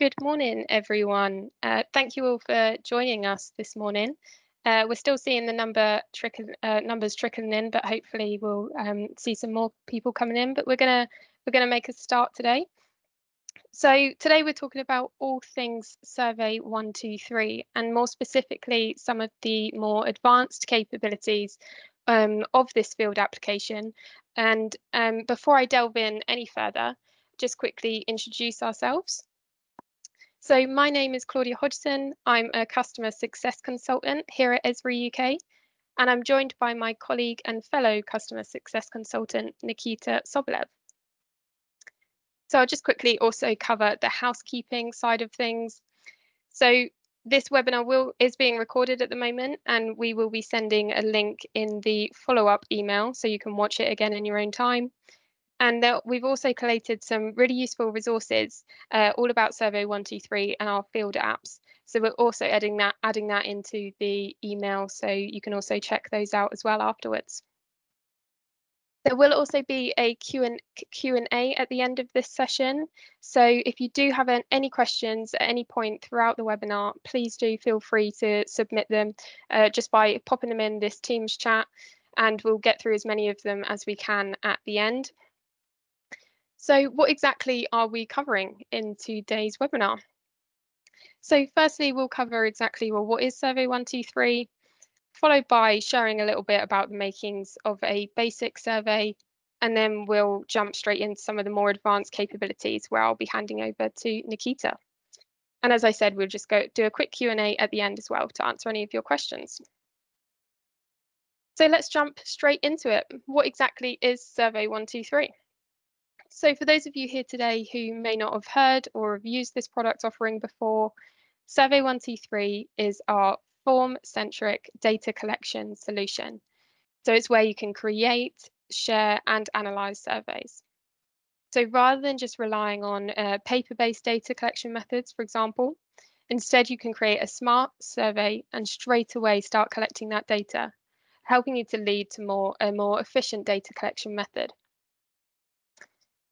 Good morning, everyone. Thank you all for joining us this morning. We're still seeing the numbers trickling in, but hopefully we'll see some more people coming in. But we're gonna make a start today. So today we're talking about all things Survey 123, and more specifically some of the more advanced capabilities of this field application. And before I delve in any further, just quickly introduce ourselves. So my name is Claudia Hodgson. I'm a customer success consultant here at Esri UK, and I'm joined by my colleague and fellow customer success consultant, Nikita Sobolev. So I'll just quickly also cover the housekeeping side of things. So this webinar is being recorded at the moment, and we will be sending a link in the follow-up email so you can watch it again in your own time. And we've also collated some really useful resources all about Survey 123 and our field apps. So we're also adding that into the email, so you can also check those out as well afterwards. There will also be a Q&A at the end of this session. So if you do have any questions at any point throughout the webinar, please do feel free to submit them just by popping them in this Teams chat, and we'll get through as many of them as we can at the end. So what exactly are we covering in today's webinar? So firstly, we'll cover exactly, well, what is Survey 123, followed by sharing a little bit about the makings of a basic survey, and then we'll jump straight into some of the more advanced capabilities where I'll be handing over to Nikita. And as I said, we'll just do a quick Q&A at the end as well to answer any of your questions. So let's jump straight into it. What exactly is Survey 123? So for those of you here today who may not have heard or have used this product offering before, Survey 123 is our form-centric data collection solution. So it's where you can create, share, and analyze surveys. So rather than just relying on paper-based data collection methods, for example, instead you can create a smart survey and straight away start collecting that data, helping you to lead to a more efficient data collection method.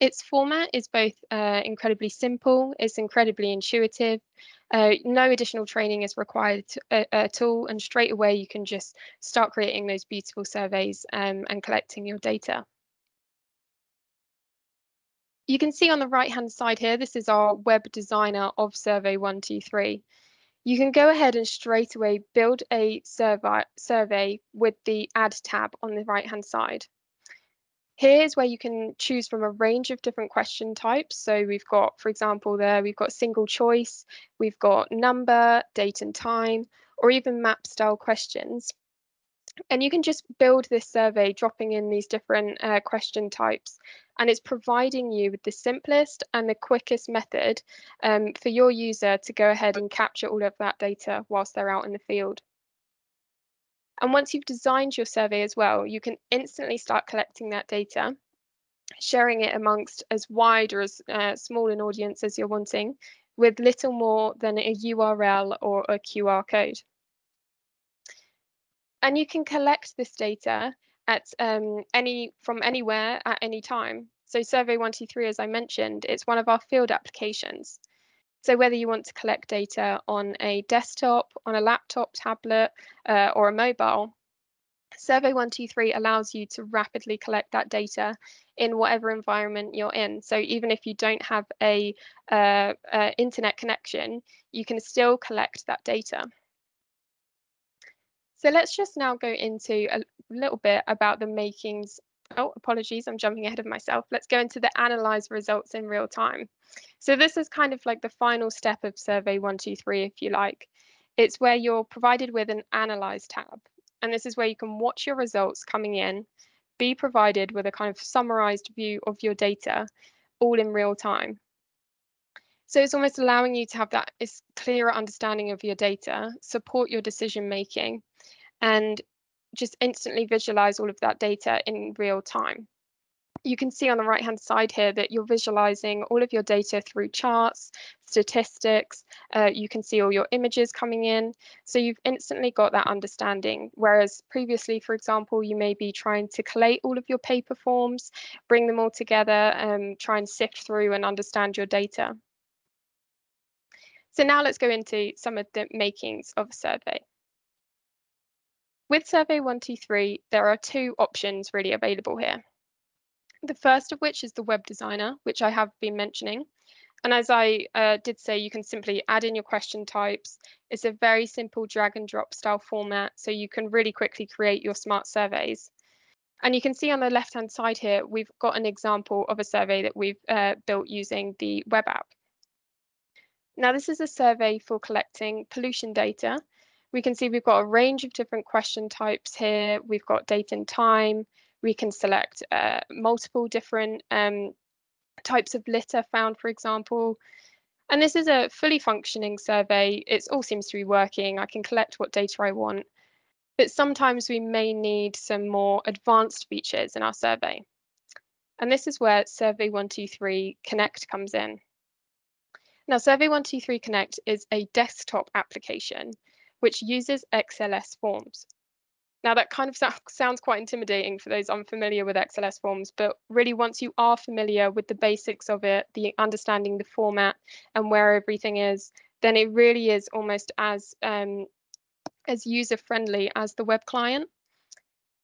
Its format is both incredibly simple, it's incredibly intuitive, no additional training is required at all, and straight away you can just start creating those beautiful surveys and collecting your data. You can see on the right-hand side here, this is our web designer of Survey 123. You can go ahead and straight away build a survey with the Add tab on the right-hand side. Here's where you can choose from a range of different question types. So we've got, for example, we've got single choice, we've got number, date and time, or even map style questions. And you can just build this survey dropping in these different question types, and it's providing you with the simplest and the quickest method for your user to go ahead and capture all of that data whilst they're out in the field. And once you've designed your survey as well, you can instantly start collecting that data, sharing it amongst as wide or as small an audience as you're wanting, with little more than a URL or a QR code. And you can collect this data at from anywhere at any time. So Survey 123, as I mentioned, it's one of our field applications. So whether you want to collect data on a desktop, on a laptop, tablet, or a mobile, Survey 123 allows you to rapidly collect that data in whatever environment you're in. So even if you don't have a internet connection, you can still collect that data. So let's just now go into a little bit about the makings. Oh, apologies, I'm jumping ahead of myself. Let's go into the analyze results in real time. So this is kind of like the final step of Survey 123, if you like. It's where you're provided with an analyze tab. And this is where you can watch your results coming in, be provided with a kind of summarized view of your data, all in real time. So it's almost allowing you to have that clearer understanding of your data, support your decision making, and just instantly visualize all of that data in real time. You can see on the right hand side here that you're visualizing all of your data through charts, statistics, you can see all your images coming in. So you've instantly got that understanding. Whereas previously, for example, you may be trying to collate all of your paper forms, bring them all together, try and sift through and understand your data. So now let's go into some of the makings of a survey. With Survey 123, there are two options really available here. The first of which is the web designer, which I have been mentioning. And as I did say, you can simply add in your question types. It's a very simple drag and drop style format, so you can really quickly create your smart surveys. And you can see on the left-hand side here, we've got an example of a survey that we've built using the web app. Now, this is a survey for collecting pollution data. We can see we've got a range of different question types here. We've got date and time. We can select multiple different types of litter found, for example. And this is a fully functioning survey. It all seems to be working. I can collect what data I want. But sometimes we may need some more advanced features in our survey. And this is where Survey 123 Connect comes in. Now, Survey 123 Connect is a desktop application which uses XLS forms. Now, that kind of sounds quite intimidating for those unfamiliar with XLS forms, but really once you are familiar with the basics of it, the understanding the format and where everything is, then it really is almost as user-friendly as the web client.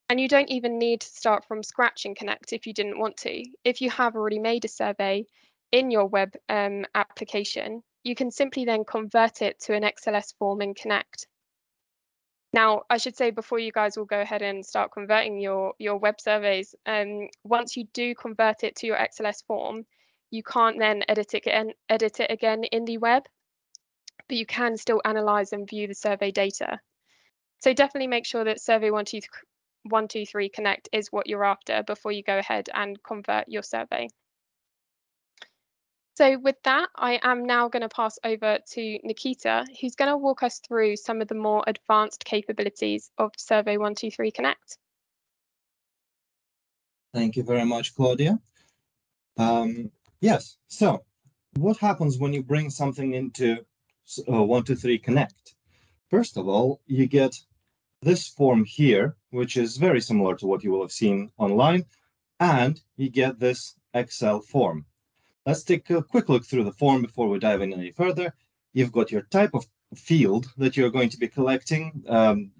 And you don't even need to start from scratch in Connect if you didn't want to. If you have already made a survey in your web application, you can simply then convert it to an XLS form in Connect. Now, I should say before you guys will go ahead and start converting your web surveys, once you do convert it to your XLS form, you can't then edit it again in the web, but you can still analyze and view the survey data. So definitely make sure that Survey 123 Connect is what you're after before you go ahead and convert your survey. So with that, I am now going to pass over to Nikita, who's going to walk us through some of the more advanced capabilities of Survey 123 Connect. Thank you very much, Claudia. Yes, so what happens when you bring something into 123 Connect? First of all, you get this form here, which is very similar to what you will have seen online, and you get this Excel form. Let's take a quick look through the form before we dive in any further. You've got your type of field that you're going to be collecting.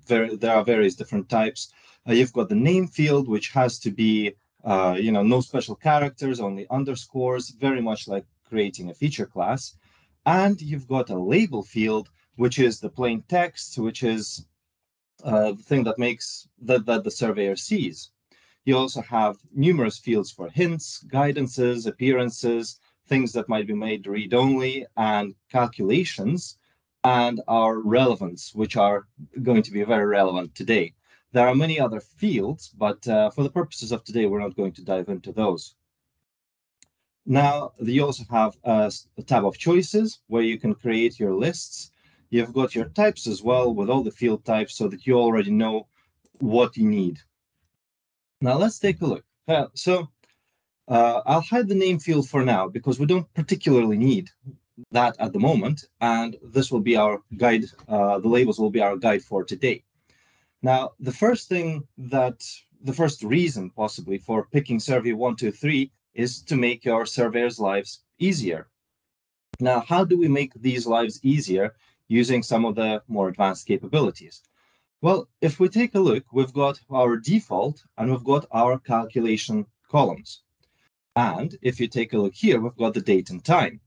There are various different types. You've got the name field, which has to be, no special characters, only underscores, very much like creating a feature class. And you've got a label field, which is the plain text, which is the thing that makes that the surveyor sees. You also have numerous fields for hints, guidances, appearances, things that might be made read-only, and calculations, and our relevance, which are going to be very relevant today. There are many other fields, but for the purposes of today, we're not going to dive into those. Now, you also have a tab of choices where you can create your lists. You've got your types as well with all the field types so that you already know what you need. Now let's take a look. I'll hide the name field for now because we don't particularly need that at the moment, and this will be our guide. The labels will be our guide for today. Now, the first reason possibly for picking Survey 123 is to make your surveyors' lives easier. Now, how do we make these lives easier using some of the more advanced capabilities? Well, if we take a look, we've got our default and we've got our calculation columns. And if you take a look here, we've got the date and time.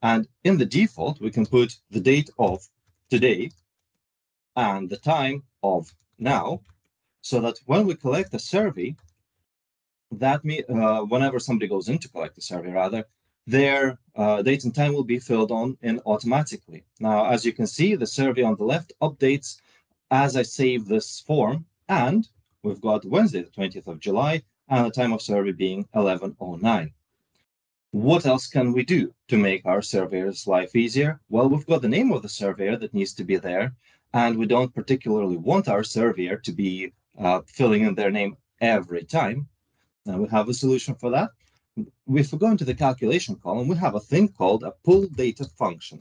And in the default, we can put the date of today and the time of now, so that when we collect a survey, that whenever somebody goes in to collect a survey, rather, their date and time will be filled in automatically. Now, as you can see, the survey on the left updates as I save this form, and we've got Wednesday, the 20th of July, and the time of survey being 11:09. What else can we do to make our surveyor's life easier? Well, we've got the name of the surveyor that needs to be there, and we don't particularly want our surveyor to be filling in their name every time. Now we have a solution for that. If we go into the calculation column, we have a thing called a pull data function.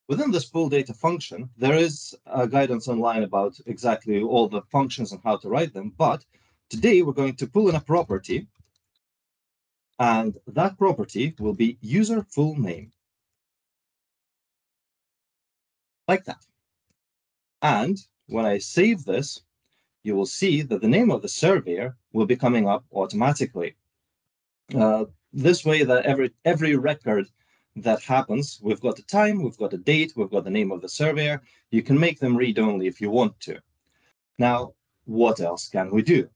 Within this pull data function, there is a guidance online about exactly all the functions and how to write them. But today we're going to pull in a property, and that property will be user full name. like that. And when I save this, you will see that the name of the surveyor will be coming up automatically. This way that every record that happens, we've got the time, we've got the date, we've got the name of the surveyor. You can make them read-only if you want to. Now, what else can we do?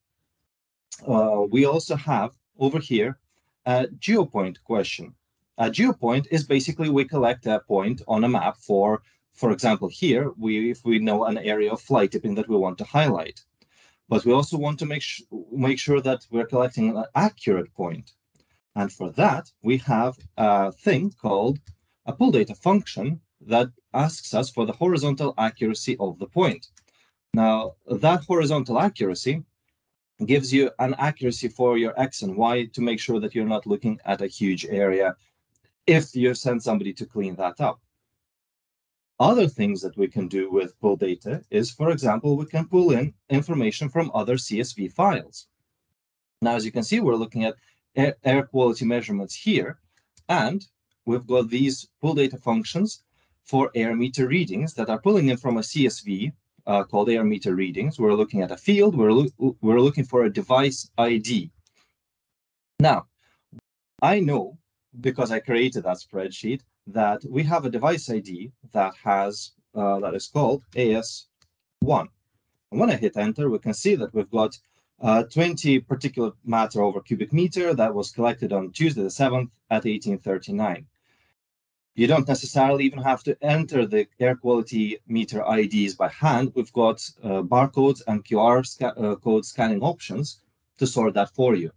We also have over here a geopoint question. A geopoint is basically we collect a point on a map for example, here, if we know an area of fly tipping that we want to highlight. But we also want to make sure that we're collecting an accurate point. And for that, we have a thing called a pull data function that asks us for the horizontal accuracy of the point. Now, that horizontal accuracy gives you an accuracy for your X and Y to make sure that you're not looking at a huge area if you send somebody to clean that up. Other things that we can do with pull data is, for example, we can pull in information from other CSV files. Now, as you can see, we're looking at air quality measurements here, and we've got these pull data functions for air meter readings that are pulling in from a CSV called air meter readings. We're looking at a field, we're looking for a device ID. Now, I know, because I created that spreadsheet, that we have a device ID that is called AS1. And when I hit enter, we can see that we've got 20 particulate matter over cubic meter that was collected on Tuesday the 7th at 1839. You don't necessarily even have to enter the air quality meter IDs by hand. We've got barcodes and QR code scanning options to sort that for you.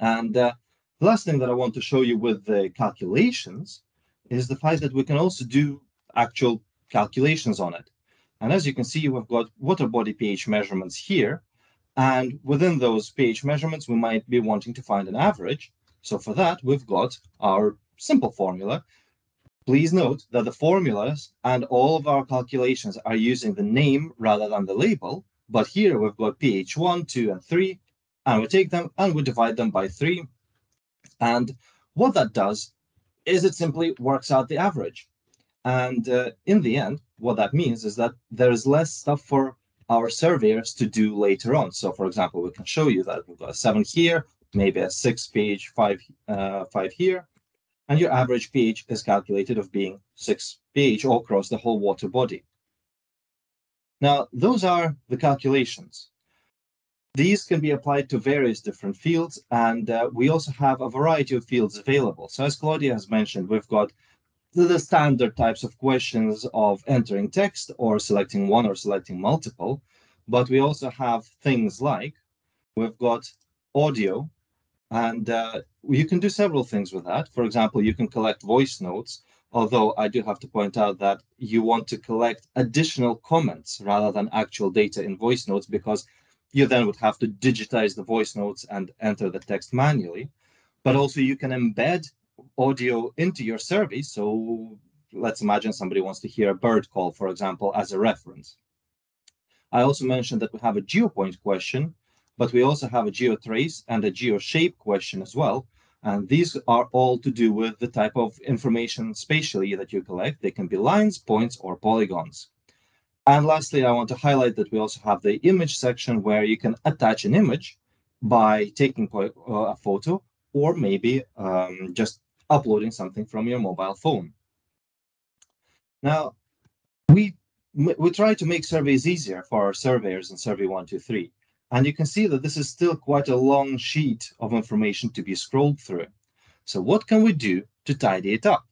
And the last thing that I want to show you with the calculations is the fact that we can also do actual calculations on it. And as you can see, we've got water body pH measurements here. And within those pH measurements, we might be wanting to find an average. So for that, we've got our simple formula. Please note that the formulas and all of our calculations are using the name rather than the label. But here we've got pH 1, 2, and 3. And we take them and we divide them by 3. And what that does is it simply works out the average. And in the end, what that means is that there is less stuff for our surveyors to do later on. So, for example, we can show you that we've got a 7 here, maybe a 6 pH, 5 here, and your average pH is calculated of being 6 pH all across the whole water body. Now, those are the calculations. These can be applied to various different fields, and we also have a variety of fields available. So as Claudia has mentioned, we've got the standard types of questions of entering text or selecting one or selecting multiple, but we also have things like we've got audio, and you can do several things with that. For example, you can collect voice notes, although I do have to point out that you want to collect additional comments rather than actual data in voice notes, because you then would have to digitize the voice notes and enter the text manually. But also you can embed audio into your survey. So let's imagine somebody wants to hear a bird call, for example, as a reference. I also mentioned that we have a geopoint question, but we also have a geotrace and a geoshape question as well. And these are all to do with the type of information spatially that you collect. They can be lines, points, or polygons. And lastly, I want to highlight that we also have the image section where you can attach an image by taking a photo or maybe just uploading something from your mobile phone. Now, we try to make surveys easier for our surveyors in Survey 123. And you can see that this is still quite a long sheet of information to be scrolled through. So what can we do to tidy it up?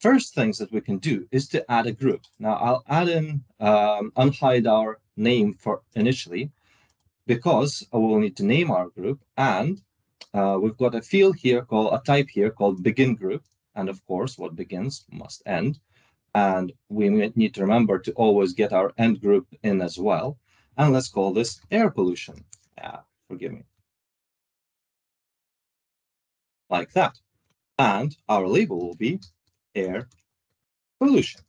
First things that we can do is to add a group. Now I'll add in unhide our name for initially, because I will need to name our group, and we've got a field here called a type here called begin group, and of course what begins must end, and we need to remember to always get our end group in as well. And let's call this air pollution. Forgive me. Like that. And our label will be air pollution.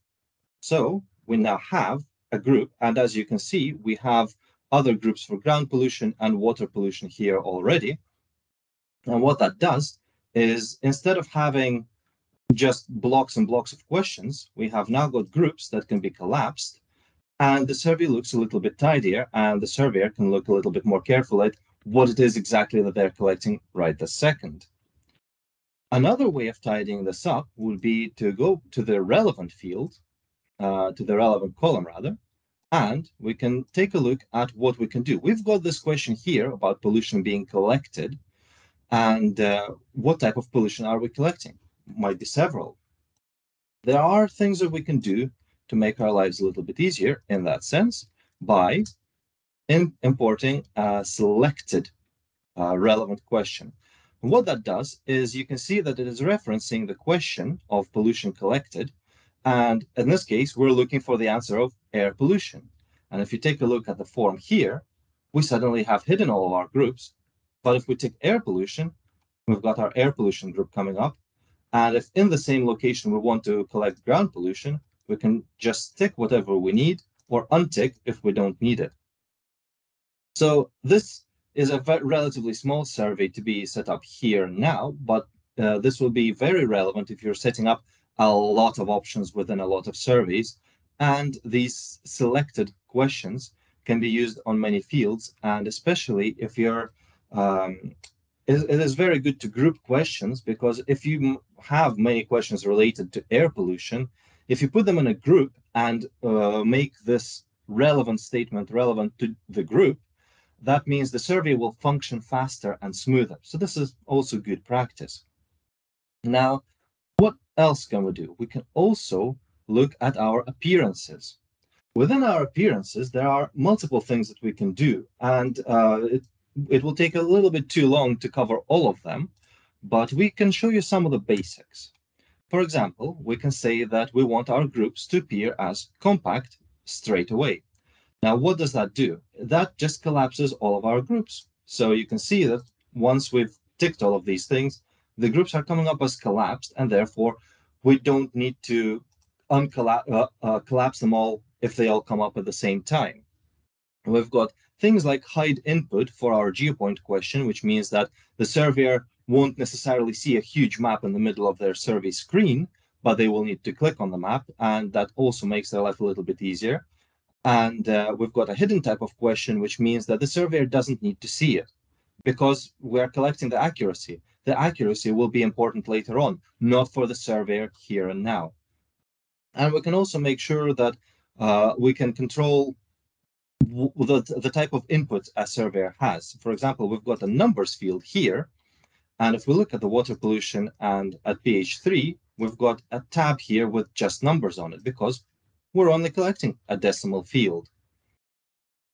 So we now have a group, and as you can see, we have other groups for ground pollution and water pollution here already. And what that does is, instead of having just blocks and blocks of questions, we have now got groups that can be collapsed, and the survey looks a little bit tidier, and the surveyor can look a little bit more careful at what it is exactly that they're collecting right this second. Another way of tidying this up would be to go to the relevant field, to the relevant column rather, and we can take a look at what we can do. We've got this question here about pollution being collected, and what type of pollution are we collecting? Might be several. There are things that we can do to make our lives a little bit easier in that sense by importing a selected relevant question. And what that does is you can see that it is referencing the question of pollution collected. And in this case, we're looking for the answer of air pollution. And if you take a look at the form here, we suddenly have hidden all of our groups. But if we take air pollution, we've got our air pollution group coming up. And if in the same location we want to collect ground pollution, we can just tick whatever we need or untick if we don't need it. So this is a relatively small survey to be set up here now, but this will be very relevant if you're setting up a lot of options within a lot of surveys. And these selected questions can be used on many fields, and especially if you're it is very good to group questions, because if you have many questions related to air pollution, if you put them in a group and make this relevant statement relevant to the group, that means the survey will function faster and smoother. So this is also good practice. Now, what else can we do? We can also look at our appearances. Within our appearances, there are multiple things that we can do, and it will take a little bit too long to cover all of them, but we can show you some of the basics. For example, we can say that we want our groups to appear as compact straight away. Now, what does that do? That just collapses all of our groups. So you can see that once we've ticked all of these things, the groups are coming up as collapsed, and therefore we don't need to collapse them all if they all come up at the same time. We've got things like hide input for our geopoint question, which means that the surveyor won't necessarily see a huge map in the middle of their survey screen, but they will need to click on the map, and that also makes their life a little bit easier. And we've got a hidden type of question, which means that the surveyor doesn't need to see it because we're collecting the accuracy. The accuracy will be important later on, not for the surveyor here and now. And we can also make sure that we can control the type of input a surveyor has. For example, we've got a numbers field here. And if we look at the water pollution and at pH3, we've got a tab here with just numbers on it because we're only collecting a decimal field.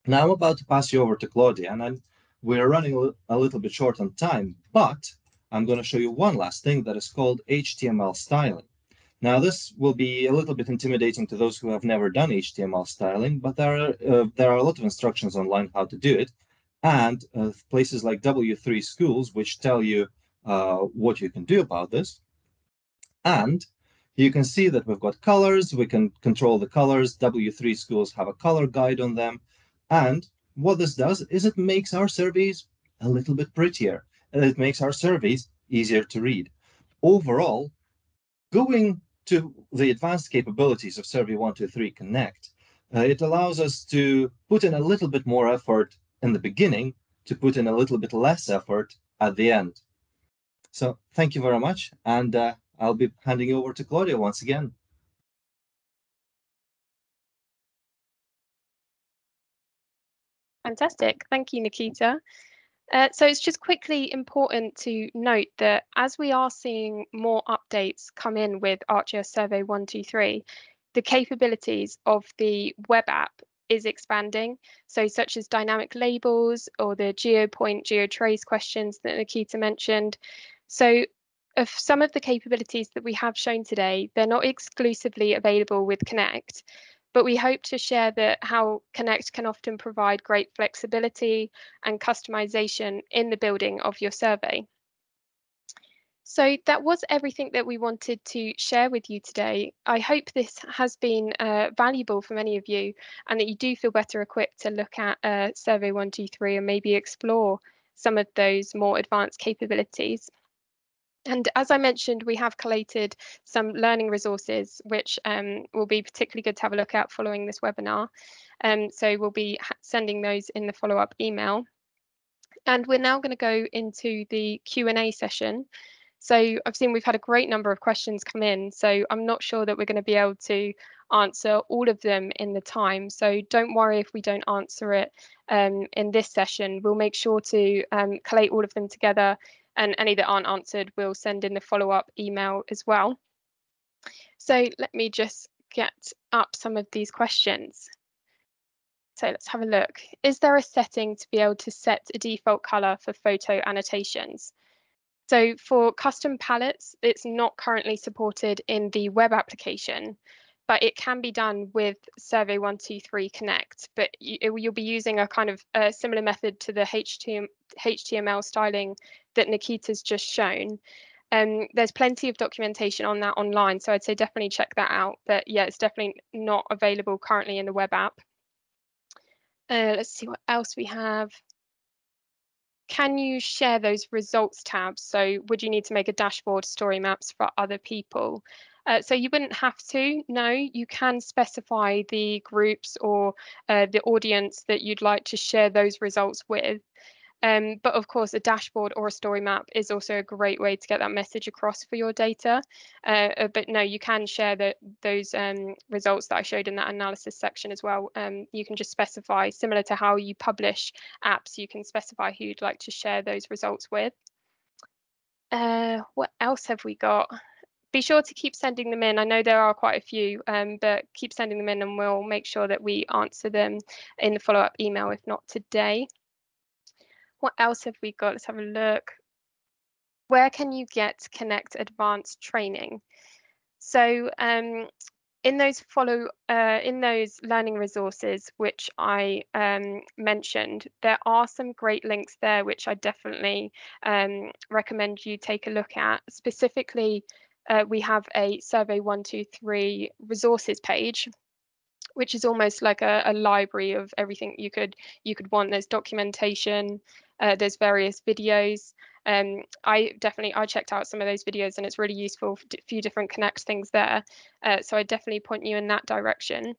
Now I'm about to pass you over to Claudia, and we're running a little bit short on time, but I'm going to show you one last thing that is called HTML styling. Now this will be a little bit intimidating to those who have never done HTML styling, but there are a lot of instructions online how to do it, and places like W3 Schools which tell you what you can do about this. And you can see that we've got colors, we can control the colors. W3 Schools have a color guide on them. And what this does is it makes our surveys a little bit prettier, and it makes our surveys easier to read. Overall, going to the advanced capabilities of Survey 123 Connect, it allows us to put in a little bit more effort in the beginning to put in a little bit less effort at the end. So thank you very much, and I'll be handing you over to Claudia once again. Fantastic. Thank you, Nikita. So it's just quickly important to note that as we are seeing more updates come in with ArcGIS Survey 123, the capabilities of the web app is expanding. So such as dynamic labels or the geopoint, geotrace questions that Nikita mentioned. So of some of the capabilities that we have shown today, they're not exclusively available with Connect, but we hope to share that how Connect can often provide great flexibility and customization in the building of your survey. So that was everything that we wanted to share with you today. I hope this has been valuable for many of you and that you do feel better equipped to look at Survey 123 and maybe explore some of those more advanced capabilities. And as I mentioned, we have collated some learning resources, which will be particularly good to have a look at following this webinar. So we'll be sending those in the follow-up email. And we're now going to go into the Q&A session. So I've seen we've had a great number of questions come in, so I'm not sure that we're going to be able to answer all of them in the time. So don't worry if we don't answer it in this session. We'll make sure to collate all of them together, and any that aren't answered, we'll send in the follow-up email as well. So let me just get up some of these questions. So let's have a look. Is there a setting to be able to set a default color for photo annotations? So for custom palettes, it's not currently supported in the web application, but it can be done with Survey123 Connect. But you'll be using a kind of a similar method to the HTML styling that Nikita's just shown. There's plenty of documentation on that online, so I'd say definitely check that out. But yeah, it's definitely not available currently in the web app. Let's see what else we have. Can you share those results tabs? So would you need to make a dashboard story maps for other people? So you wouldn't have to, no, you can specify the groups or the audience that you'd like to share those results with. But of course, a dashboard or a story map is also a great way to get that message across for your data. But no, you can share those results that I showed in that analysis section as well. You can just specify, similar to how you publish apps, you can specify who you'd like to share those results with. What else have we got? Be sure to keep sending them in. I know there are quite a few, but keep sending them in and we'll make sure that we answer them in the follow-up email, if not today. What else have we got? Let's have a look. Where can you get Connect Advanced training? So in those learning resources which I mentioned, there are some great links there which I definitely recommend you take a look at. Specifically, we have a Survey123 resources page, which is almost like a library of everything you could want. There's documentation, there's various videos. I checked out some of those videos and it's really useful for a few different Connect things there. So I definitely point you in that direction.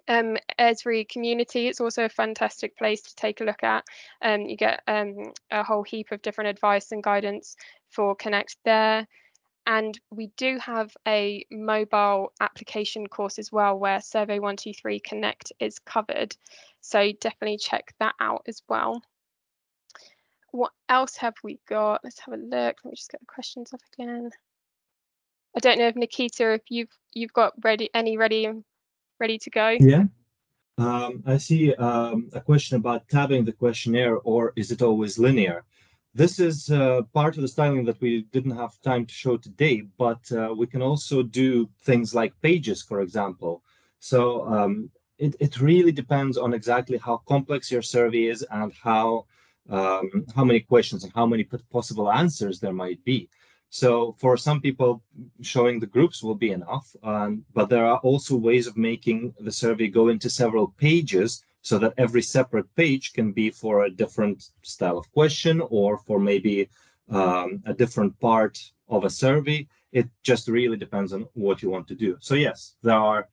Esri community, it's also a fantastic place to take a look at. You get a whole heap of different advice and guidance for Connect there. And we do have a mobile application course as well, where Survey123 Connect is covered. So definitely check that out as well. What else have we got? Let's have a look. Let me just get the questions up again. I don't know if Nikita, if you've got ready to go. Yeah. I see a question about tabbing the questionnaire, or is it always linear? This is part of the styling that we didn't have time to show today, but we can also do things like pages, for example. So it really depends on exactly how complex your survey is and how many questions and how many possible answers there might be. So for some people, showing the groups will be enough, but there are also ways of making the survey go into several pages so that every separate page can be for a different style of question or for maybe a different part of a survey. It just really depends on what you want to do. So yes, there are,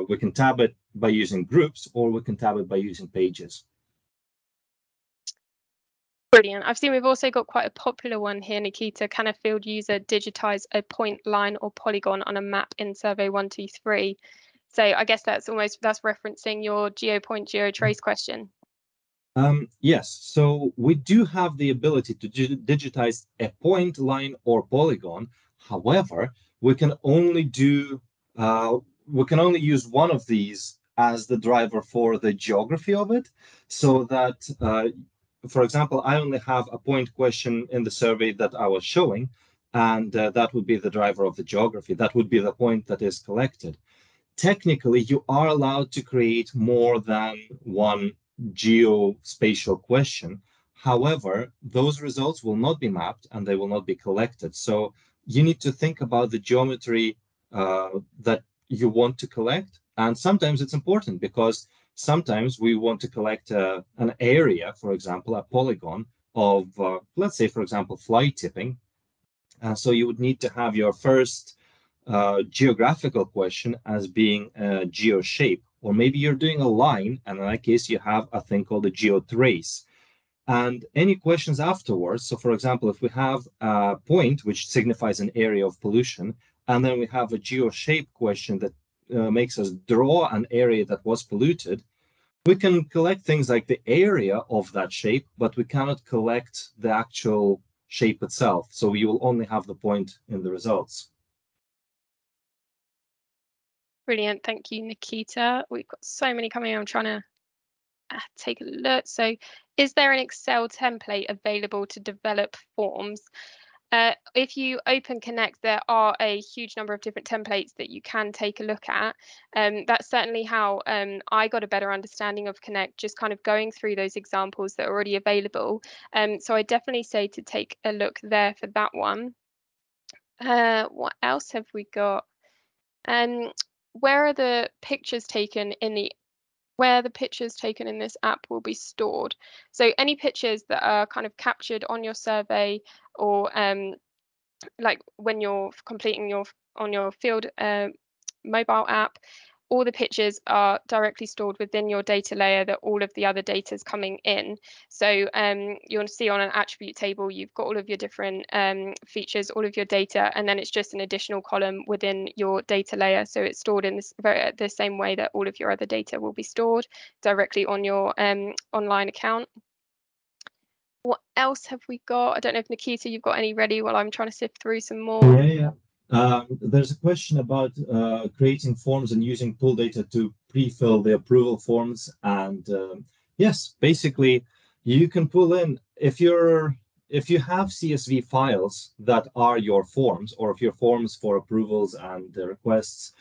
we can tab it by using groups, or we can tab it by using pages. Brilliant. I've seen we've also got quite a popular one here, Nikita. Can a field user digitize a point, line, or polygon on a map in Survey123? So I guess that's referencing your GeoPoint GeoTrace question. Yes, so we do have the ability to digitize a point, line, or polygon. However, we can only use one of these as the driver for the geography of it, so that for example, I only have a point question in the survey that I was showing, and that would be the driver of the geography. That would be the point that is collected. Technically, you are allowed to create more than one geospatial question. However, those results will not be mapped and they will not be collected. So you need to think about the geometry that you want to collect. And sometimes it's important because sometimes we want to collect an area, for example, a polygon of, let's say, for example, fly tipping. So you would need to have your first geographical question as being a geoshape, or maybe you're doing a line, and in that case, you have a thing called a geotrace. And any questions afterwards, so for example, if we have a point which signifies an area of pollution, and then we have a geoshape question that makes us draw an area that was polluted, we can collect things like the area of that shape, but we cannot collect the actual shape itself. So you will only have the point in the results. Brilliant. Thank you, Nikita. We've got so many coming in. I'm trying to take a look. So is there an Excel template available to develop forms? If you open Connect, there are a huge number of different templates that you can take a look at. That's certainly how I got a better understanding of Connect, just kind of going through those examples that are already available. So I definitely say to take a look there for that one. What else have we got? Where are the pictures taken in the where the pictures taken in this app will be stored. So any pictures that are kind of captured on your survey, or like when you're completing on your field mobile app, all the pictures are directly stored within your data layer that all of the other data is coming in. So you'll see on an attribute table, you've got all of your different features, all of your data, and then it's just an additional column within your data layer. So it's stored in the same way that all of your other data will be stored directly on your online account. What else have we got? I don't know if Nikita, you've got any ready while I'm trying to sift through some more. Yeah. There's a question about creating forms and using pool data to pre-fill the approval forms. And yes, basically, you can pull in if you have CSV files that are your forms, or if your forms for approvals and requests,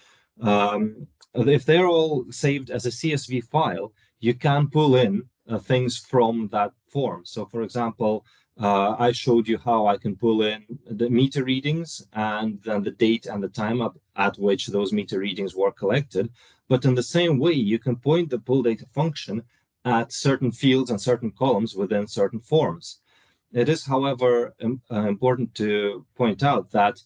if they're all saved as a CSV file, you can pull in things from that form. So, for example, I showed you how I can pull in the meter readings and then the date and the time at which those meter readings were collected. But in the same way, you can point the pull data function at certain fields and certain columns within certain forms. It is, however, important to point out that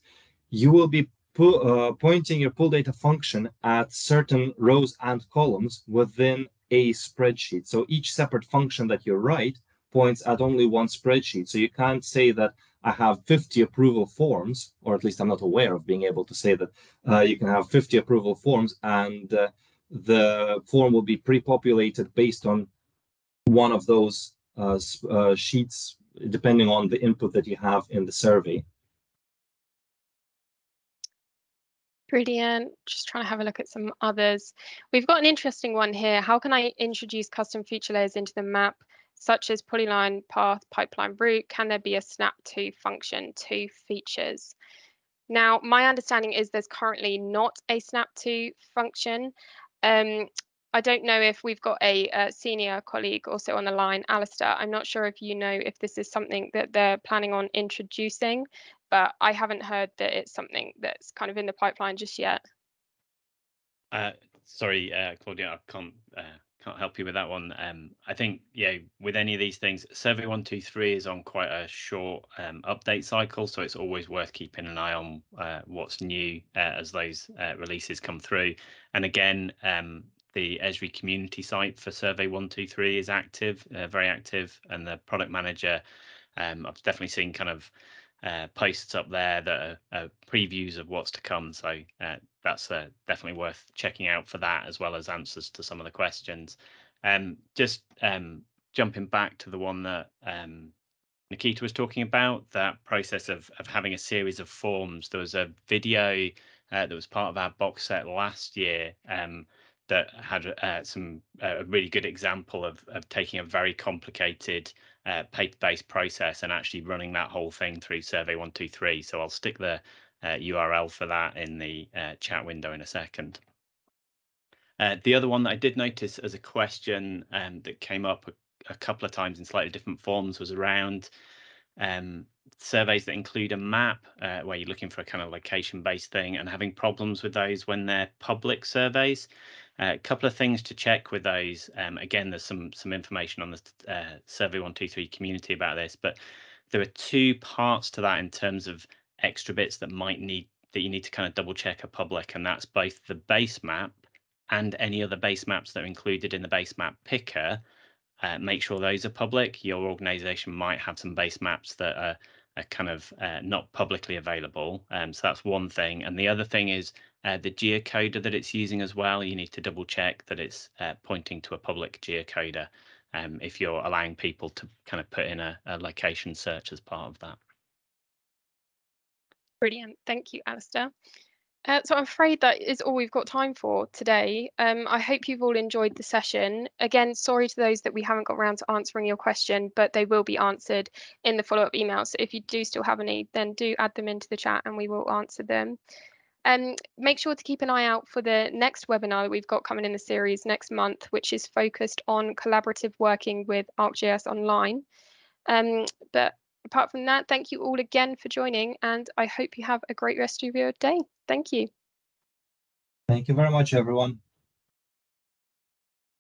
you will be pointing your pull data function at certain rows and columns within a spreadsheet. So each separate function that you write points at only one spreadsheet. So you can't say that I have 50 approval forms, or at least I'm not aware of being able to say that you can have 50 approval forms and the form will be pre-populated based on one of those sheets, depending on the input that you have in the survey. Brilliant. Just trying to have a look at some others. We've got an interesting one here. How can I introduce custom feature layers into the map, such as polyline path, pipeline route? Can there be a snap to function to features? Now, my understanding is there's currently not a snap to function. I don't know if we've got a senior colleague also on the line, Alistair. I'm not sure if you know if this is something that they're planning on introducing, but I haven't heard that it's something that's kind of in the pipeline just yet. Sorry, Claudia, I can't help you with that one. I think, yeah, with any of these things, Survey 123 is on quite a short update cycle, so it's always worth keeping an eye on what's new as those releases come through. And again, the Esri community site for Survey 123 is active, very active, and the product manager, I've definitely seen kind of posts up there that are previews of what's to come. So that's definitely worth checking out for that, as well as answers to some of the questions. Just jumping back to the one that Nikita was talking about, that process of having a series of forms. There was a video that was part of our box set last year that had a really good example of taking a very complicated paper-based process and actually running that whole thing through Survey 123. So I'll stick the URL for that in the chat window in a second. The other one that I did notice as a question that came up a couple of times in slightly different forms was around surveys that include a map where you're looking for a kind of location-based thing and having problems with those when they're public surveys. A couple of things to check with those. Again, there's some information on the Survey 123 community about this, but there are two parts to that in terms of extra bits that you need to kind of double check are public, and that's both the base map and any other base maps that are included in the base map picker. Make sure those are public. Your organization might have some base maps that are kind of not publicly available. So that's one thing. And the other thing is the geocoder that it's using as well. You need to double check that it's pointing to a public geocoder if you're allowing people to kind of put in a location search as part of that. Brilliant. Thank you, Alistair. So I'm afraid that is all we've got time for today. I hope you've all enjoyed the session. Again, sorry to those that we haven't got around to answering your question, but they will be answered in the follow-up email. So if you do still have any, then do add them into the chat and we will answer them. Make sure to keep an eye out for the next webinar that we've got coming in the series next month, which is focused on collaborative working with ArcGIS Online. But apart from that, thank you all again for joining, and I hope you have a great rest of your day. Thank you. Thank you very much, everyone.